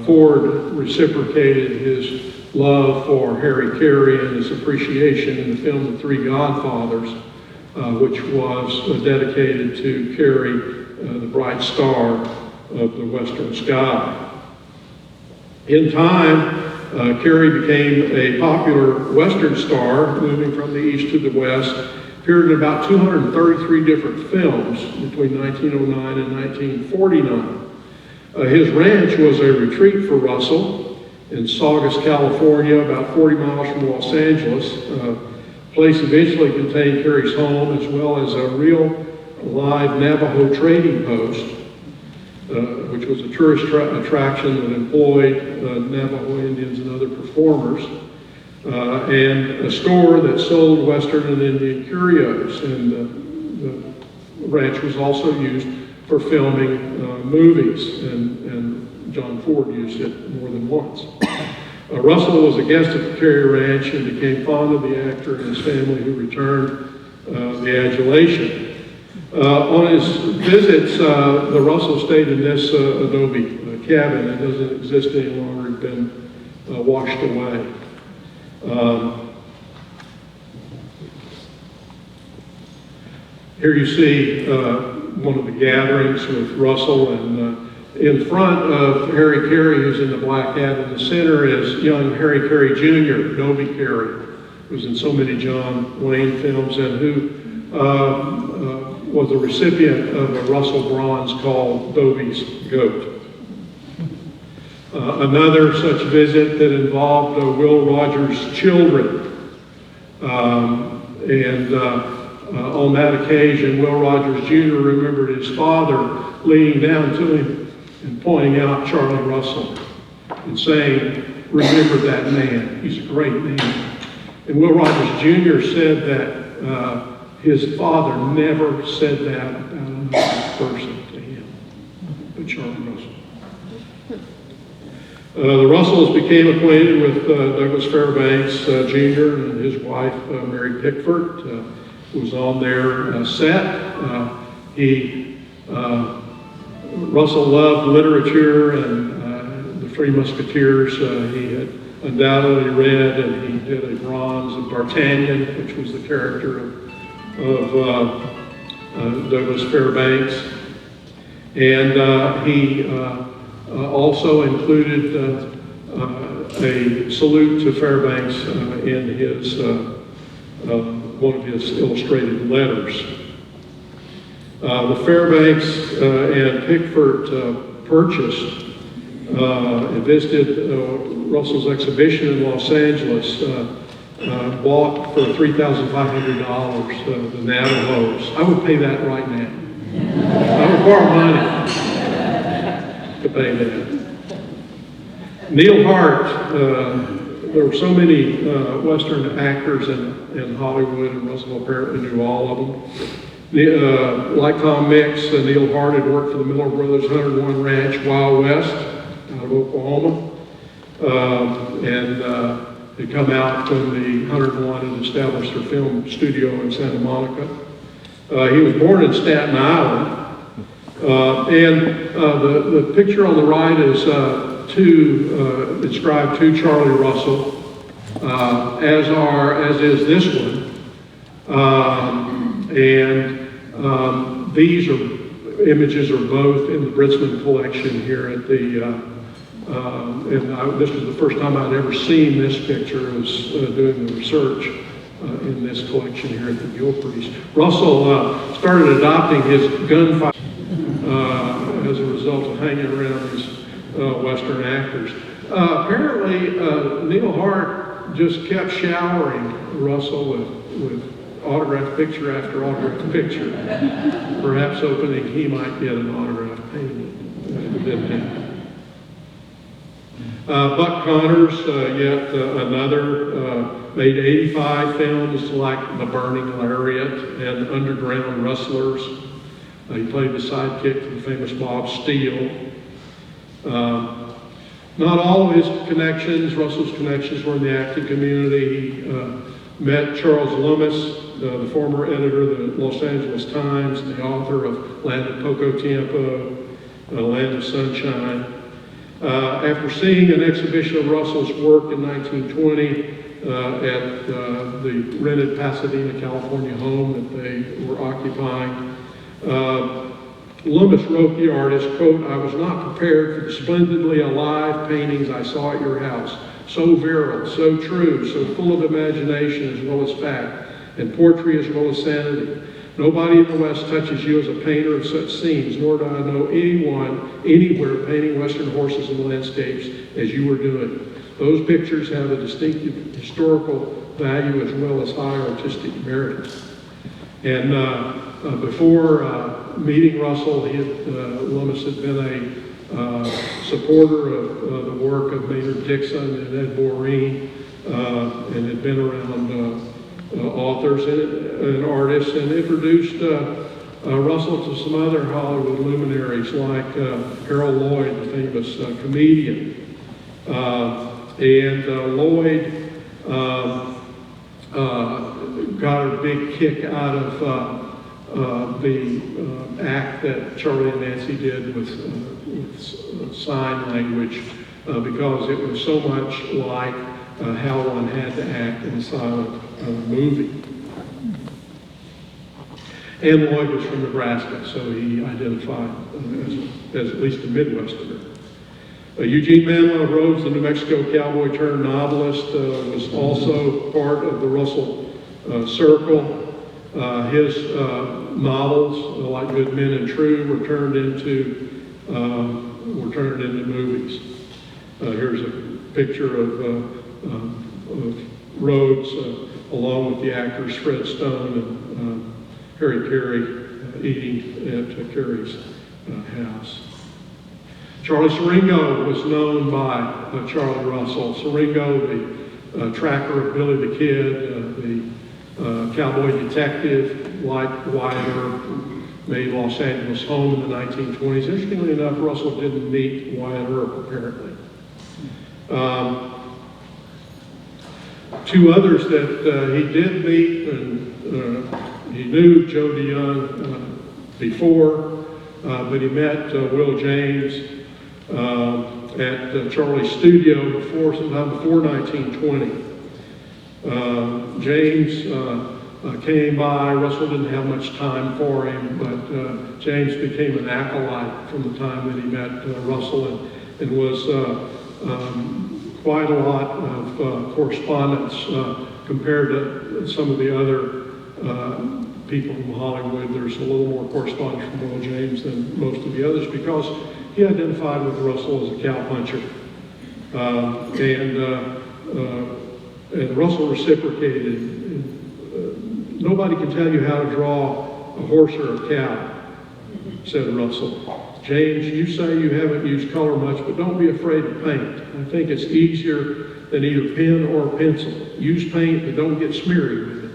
Ford reciprocated his love for Harry Carey and his appreciation in the film The Three Godfathers, which was dedicated to Carey, the bright star of the Western sky. In time, Carey became a popular Western star, moving from the East to the West, appeared in about 233 different films between 1909 and 1949. His ranch was a retreat for Russell in Saugus, California, about 40 miles from Los Angeles. The place eventually contained Carey's home, as well as a real live Navajo trading post, which was a tourist attraction that employed Navajo Indians and other performers, and a store that sold Western and Indian curios. And the ranch was also used for filming movies, and John Ford used it more than once. Russell was a guest at the Carey Ranch and became fond of the actor and his family, who returned the adulation. On his visits, the Russell stayed in this adobe cabin. It doesn't exist any longer. It's been washed away. Here you see one of the gatherings with Russell, and in front of Harry Carey, who's in the black hat, in the center is young Harry Carey Jr., Dobie Carey, who's in so many John Wayne films, and who was a recipient of a Russell Bronze called Dobie's Goat. Another such visit that involved Will Rogers' children, on that occasion, Will Rogers Jr. remembered his father leaning down to him and pointing out Charlie Russell and saying, "Remember that man, he's a great man." And Will Rogers Jr. said that his father never said that about another person to him, but Charlie Russell. The Russells became acquainted with Douglas Fairbanks Jr. and his wife, Mary Pickford, who was on their set. Russell loved literature and the Three Musketeers. He had undoubtedly read, and he did a bronze of D'Artagnan, which was the character of Douglas Fairbanks. And he also included a salute to Fairbanks in his one of his illustrated letters. The Fairbanks and Pickford purchased and visited Russell's exhibition in Los Angeles, bought for $3,500 the Navajos. I would pay that right now. I would borrow money to pay that. Neil Hart, there were so many Western actors in Hollywood, and Russell apparently knew all of them. Like Tom Mix, Neil Hart had worked for the Miller Brothers 101 Ranch, Wild West, out of Oklahoma, and had come out when the 101 had established their film studio in Santa Monica. He was born in Staten Island, and the picture on the right is inscribed to Charlie Russell, as is this one. These images are both in the Britzman collection here at the, this was the first time I'd ever seen this picture. I was doing the research in this collection here at the Gilcrease. Russell started adopting his gunfight as a result of hanging around these Western actors. Apparently, Neil Hart just kept showering Russell with autographed picture after autographed picture, perhaps hoping he might get an autographed painting. It didn't happen. Buck Connors, yet another, made 85 films like The Burning Lariat and Underground Rustlers. He played the sidekick to the famous Bob Steele. Not all of his connections, Russell's connections, were in the acting community. He met Charles Loomis, the former editor of the Los Angeles Times, the author of Land of Poco Tiempo, Land of Sunshine. After seeing an exhibition of Russell's work in 1920 at the rented Pasadena, California home that they were occupying, Loomis wrote the artist, quote, "I was not prepared for the splendidly alive paintings I saw at your house. So virile, so true, so full of imagination as well as fact, and poetry as well as sanity. Nobody in the West touches you as a painter of such scenes, nor do I know anyone anywhere painting Western horses and landscapes as you were doing. Those pictures have a distinctive historical value as well as high artistic merit." And before meeting Russell, Loomis had been a supporter of the work of Maynard Dixon and Ed Boreen, and had been around authors and artists, and introduced Russell to some other Hollywood luminaries like Harold Lloyd, the famous comedian. Lloyd got a big kick out of the act that Charlie and Nancy did with sign language because it was so much like how one had to act in a silent movie. And Lloyd was from Nebraska, so he identified as at least a Midwesterner. Eugene Manuel Rhodes, the New Mexico cowboy turned novelist, was also part of the Russell Circle. His novels, like Good Men and True, were turned into movies. Here's a picture of Rhodes, along with the actors Fred Stone and Carey eating at Carey's house. Charlie Siringo was known by Charlie Russell. Siringo, the tracker of Billy the Kid, the cowboy detective, like Wyatt Earp, made Los Angeles home in the 1920s. Interestingly enough, Russell didn't meet Wyatt Earp, apparently. Two others that he did meet, and he knew Joe DeYoung before, but he met Will James at Charlie's studio sometime before 1920. James came by. Russell didn't have much time for him, but James became an acolyte from the time that he met Russell and was quite a lot of correspondence compared to some of the other people from Hollywood. There's a little more correspondence from Will James than most of the others because he identified with Russell as a cowpuncher. And Russell reciprocated. Nobody can tell you how to draw a horse or a cow, said Russell. James, you say you haven't used color much, but don't be afraid to paint. I think it's easier than either pen or pencil. Use paint, but don't get smeary with it.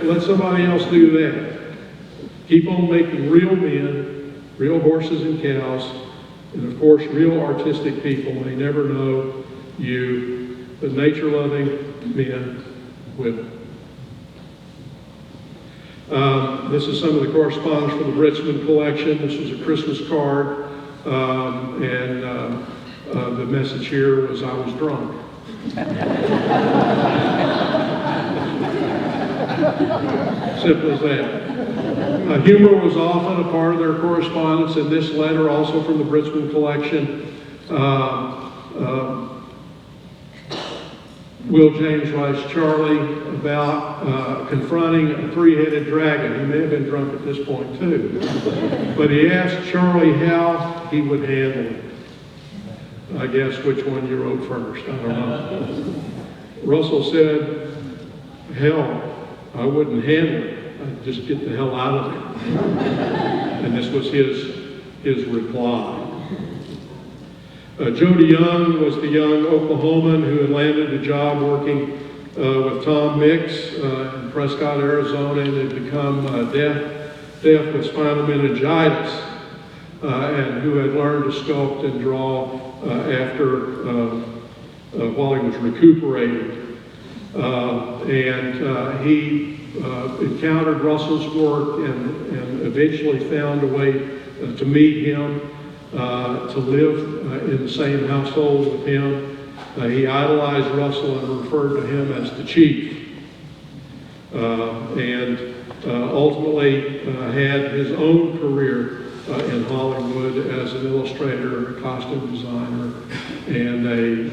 Let somebody else do that. Keep on making real men, real horses and cows, and of course, real artistic people. They never know you, the nature-loving men will. This is some of the correspondence from the Britzman collection. This was a Christmas card, and the message here was, "I was drunk." Simple as that. Humor was often a part of their correspondence, and this letter, also from the Britzman collection, Will James writes Charlie about confronting a three-headed dragon. He may have been drunk at this point too. But he asked Charlie how he would handle it. I guess which one you wrote first, I don't know. Russell said, "Hell, I wouldn't handle it. I'd just get the hell out of there." And this was his reply. Joe DeYoung was the young Oklahoman who had landed a job working with Tom Mix in Prescott, Arizona, and had become deaf with spinal meningitis, and who had learned to sculpt and draw while he was recuperating. He encountered Russell's work and eventually found a way to meet him, to live in the same household with him. He idolized Russell and referred to him as the chief. Ultimately had his own career in Hollywood as an illustrator, a costume designer, and a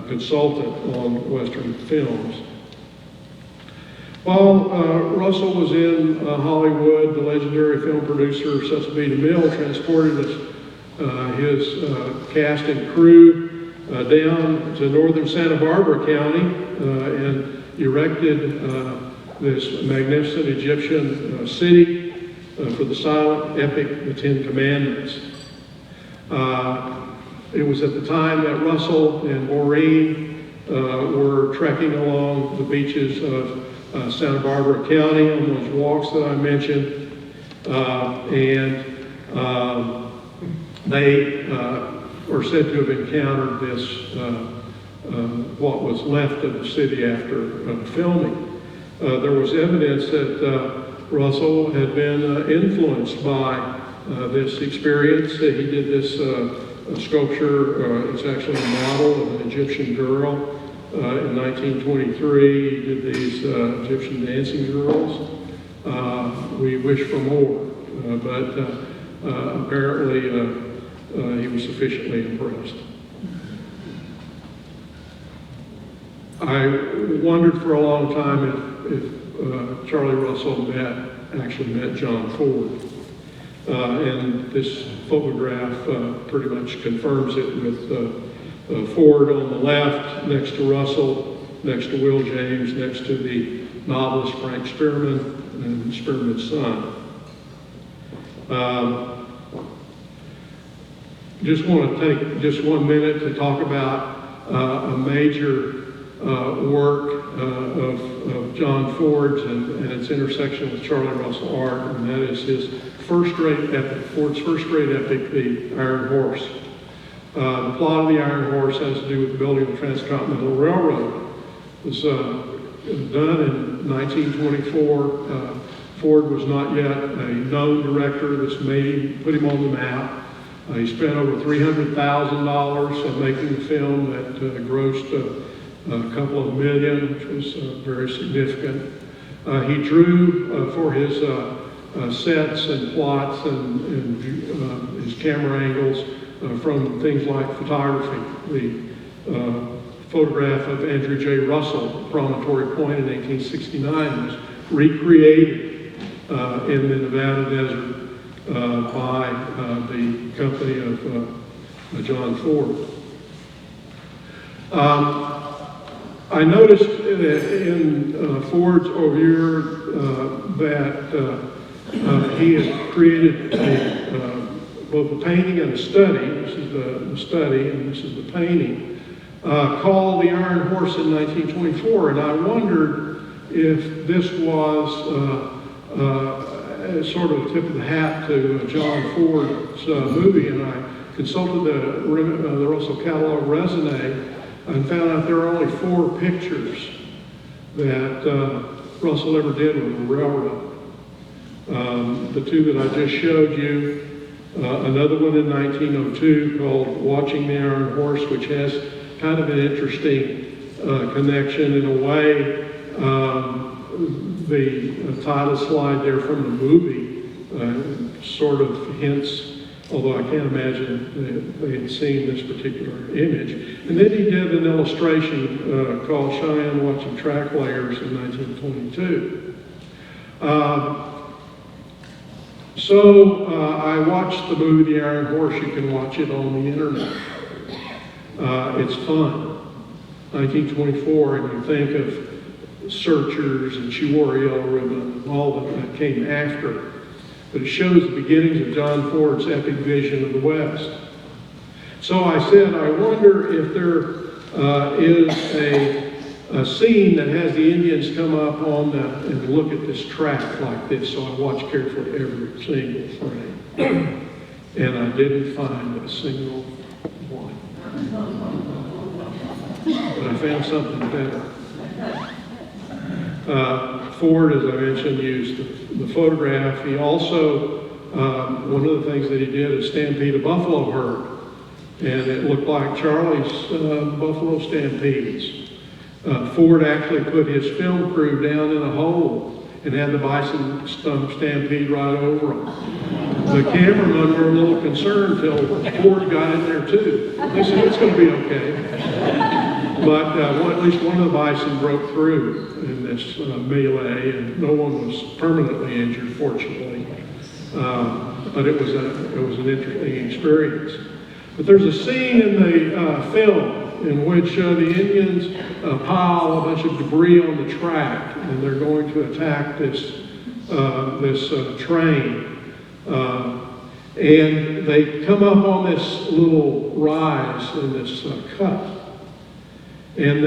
consultant on Western films. While Russell was in Hollywood, the legendary film producer Sesame Mill transported his cast and crew down to northern Santa Barbara County and erected this magnificent Egyptian city for the silent epic, The Ten Commandments. It was at the time that Russell and Maureen were trekking along the beaches of Santa Barbara County on those walks that I mentioned, they were said to have encountered this, what was left of the city after filming. There was evidence that Russell had been influenced by this experience. He did this sculpture. It's actually a model of an Egyptian girl. In 1923, he did these Egyptian dancing girls. We wish for more, but apparently he was sufficiently impressed. I wondered for a long time if Charlie Russell actually met John Ford. And this photograph pretty much confirms it with Ford on the left, next to Russell, next to Will James, next to the novelist Frank Spearman and Spearman's son. Just want to take just 1 minute to talk about a major work of John Ford's and its intersection with Charlie Russell art, and that is his first-rate epic, Ford's first-rate epic, The Iron Horse. The plot of The Iron Horse has to do with the building of the Transcontinental Railroad. It was done in 1924. Ford was not yet a known director. This put him on the map. He spent over $300,000 making the film that grossed a couple of million, which was very significant. He drew for his sets and plots and his camera angles from things like photography. The photograph of Andrew J. Russell, Promontory Point in 1869, was recreated in the Nevada desert by the company of John Ford. I noticed in Ford's oeuvre that he had created both a painting and a study. This is the study and this is the painting, called The Iron Horse in 1924. And I wondered if this was sort of a tip of the hat to John Ford's movie. And I consulted the Russell Catalog Resume and found out there are only 4 pictures that Russell ever did with a railroad. The 2 that I just showed you, another one in 1902 called Watching the Iron Horse, which has kind of an interesting connection in a way. The title slide there from the movie sort of hints, although I can't imagine they had seen this particular image. And then he did an illustration called Cheyenne Watching Track Layers in 1922. So I watched the movie The Iron Horse. You can watch it on the internet. It's fun. 1924, and you think of Searchers and She Wore a Yellow Ribbon and all that came after. But it shows the beginnings of John Ford's epic vision of the West. So I said, I wonder if there is a scene that has the Indians come up on and look at this track like this. So I watched carefully every single frame. And I didn't find a single one. But I found something better. Ford, as I mentioned, used the photograph. He also, one of the things that he did is stampede a buffalo herd. And it looked like Charlie's buffalo stampedes. Ford actually put his film crew down in a hole and had the bison stampede right over them. The cameramen were a little concerned until Ford got in there too. They said, it's going to be okay. But at least one of the bison broke through in this melee, and no one was permanently injured, fortunately. But it was an interesting experience. But there's a scene in the film in which the Indians pile a bunch of debris on the track, and they're going to attack this train. And they come up on this little rise in this cut. And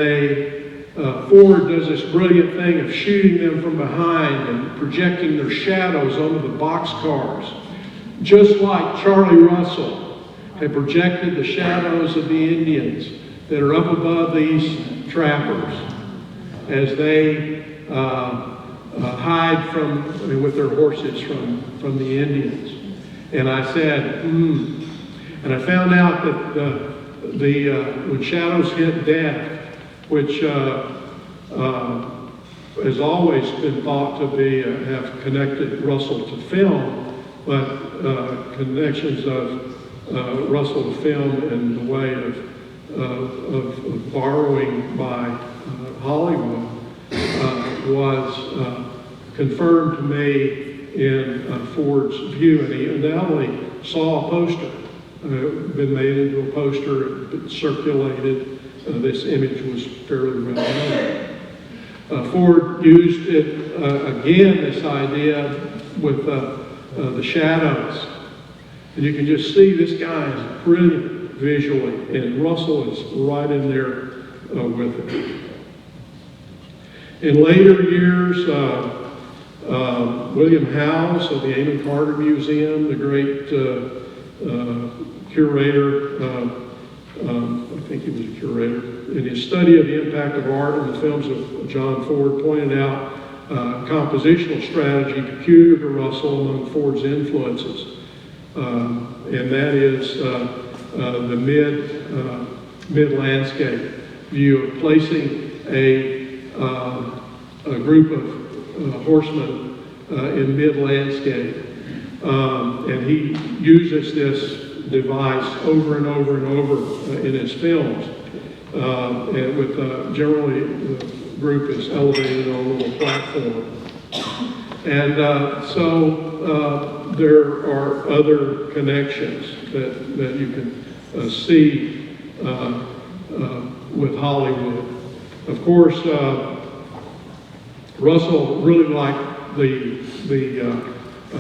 Ford does this brilliant thing of shooting them from behind and projecting their shadows onto the boxcars, just like Charlie Russell had projected the shadows of the Indians that are up above these trappers as they hide with their horses from the Indians. And I said, And I found out that when shadows hit death, which has always been thought to be have connected Russell to film, but connections of Russell to film in the way of borrowing by Hollywood was confirmed to me in Ford's view, and he not only saw a poster, been made into a poster, been circulated. This image was fairly well known. Ford used it again, this idea with the shadows. And you can just see this guy is brilliant visually, and Russell is right in there with it. In later years, William Howes of the Amon Carter Museum, the great curator, I think he was a curator, in his study of the impact of art in the films of John Ford, pointed out compositional strategy peculiar to Russell among Ford's influences. And that is the mid-landscape view of placing a group of horsemen in mid-landscape. And he uses this device over and over and over in his films. And with generally the group is elevated on a little platform. And so there are other connections that you can see with Hollywood. Of course, Russell really liked the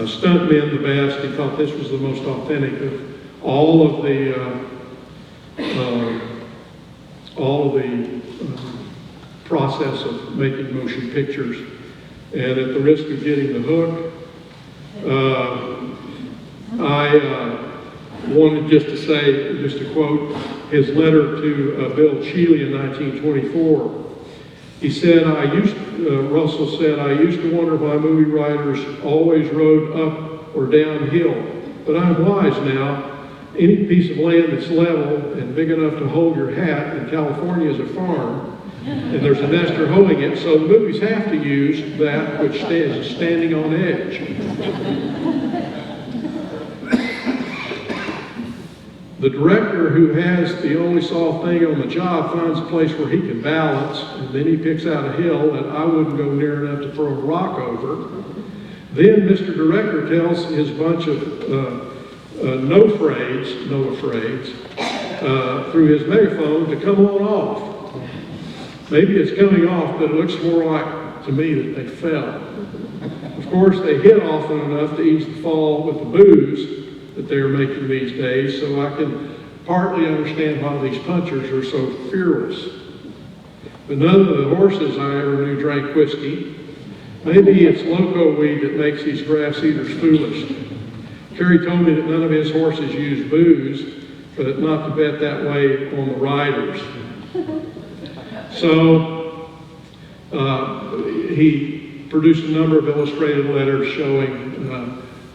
stuntmen the best. He thought this was the most authentic of all of the process of making motion pictures. And at the risk of getting the hook, I wanted just to say, just to quote his letter to Bill Cheeley in 1924. He said, Russell said, I used to wonder why movie writers always rode up or downhill, but I'm wise now. Any piece of land that's level and big enough to hold your hat in California is a farm, and there's a nester hoeing it, so the movies have to use that which is standing on edge. The director who has the only soft thing on the job finds a place where he can balance, and then he picks out a hill that I wouldn't go near enough to throw a rock over. Then Mr. Director tells his bunch of Noah Frades, through his megaphone to come on off. Maybe it's coming off, but it looks more like to me that they fell. Of course, they hit often enough to ease the fall with the booze that they're making these days, so I can partly understand why these punchers are so fearless. But none of the horses I ever knew drank whiskey. Maybe it's loco weed that makes these grass eaters foolish. Carey told me that none of his horses use booze, but not to bet that way on the riders. So he produced a number of illustrated letters showing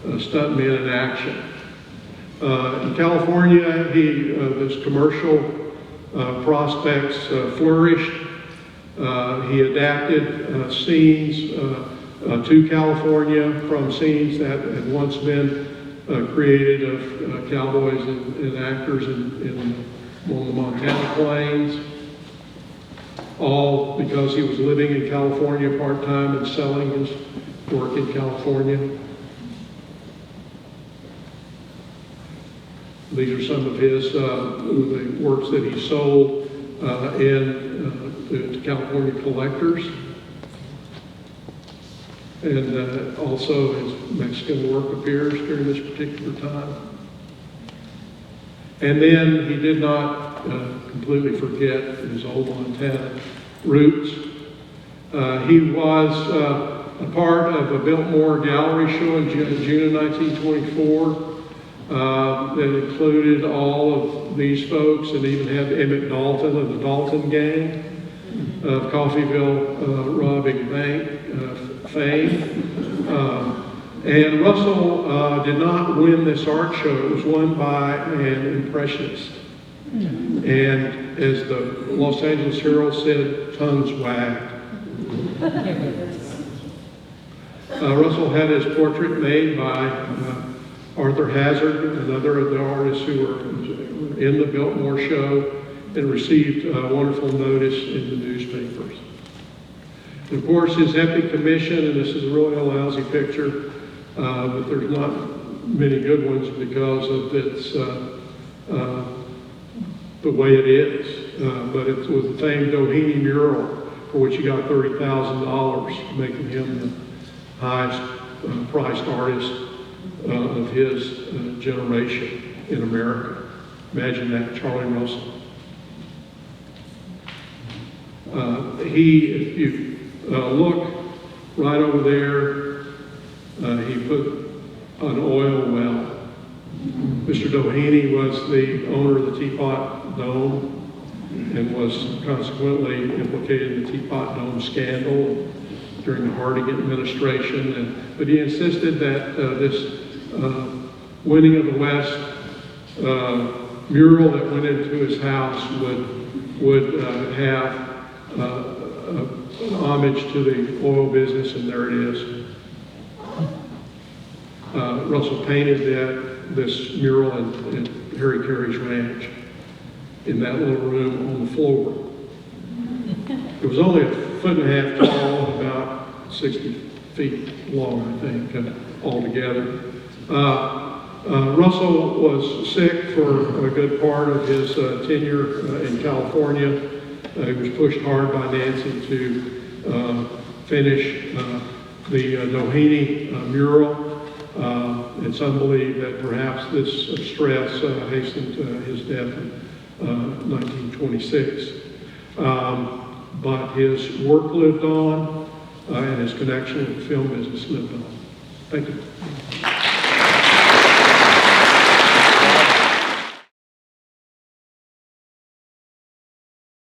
stuntmen in action. In California, his commercial prospects flourished. He adapted scenes to California from scenes that had once been created of cowboys and actors on the Montana plains, all because he was living in California part-time and selling his work in California. These are some of his the works that he sold to California collectors. And also his Mexican work appears during this particular time. And then he did not completely forget his old Montana roots. He was a part of a Biltmore gallery show in June of 1924 that included all of these folks and even had Emmett Dalton of the Dalton Gang. of Coffeyville robbing bank fame. And Russell did not win this art show. It was won by an impressionist. And as the Los Angeles Herald said, tongues wagged. Russell had his portrait made by Arthur Hazard, another of the artists who were in the Biltmore show, and received wonderful notice in the newspapers. And of course, his epic commission, and this is really a lousy picture, but there's not many good ones because of its the way it is. But it was the famed Doheny mural, for which he got $30,000, making him the highest priced artist of his generation in America. Imagine that, Charlie Russell. If you look right over there, he put an oil well. Mr. Doheny was the owner of the Teapot Dome and was consequently implicated in the Teapot Dome scandal during the Hart administration. But he insisted that this winning of the West mural that went into his house would have an homage to the oil business, and there it is. Russell painted this mural at Harry Carey's ranch in that little room on the floor. It was only 1.5 feet tall, about 60 feet long, I think, altogether. Russell was sick for a good part of his tenure in California. He was pushed hard by Nancy to finish the Doheny mural. And some believe that perhaps this stress hastened his death in 1926. But his work lived on, and his connection with the film business lived on. Thank you.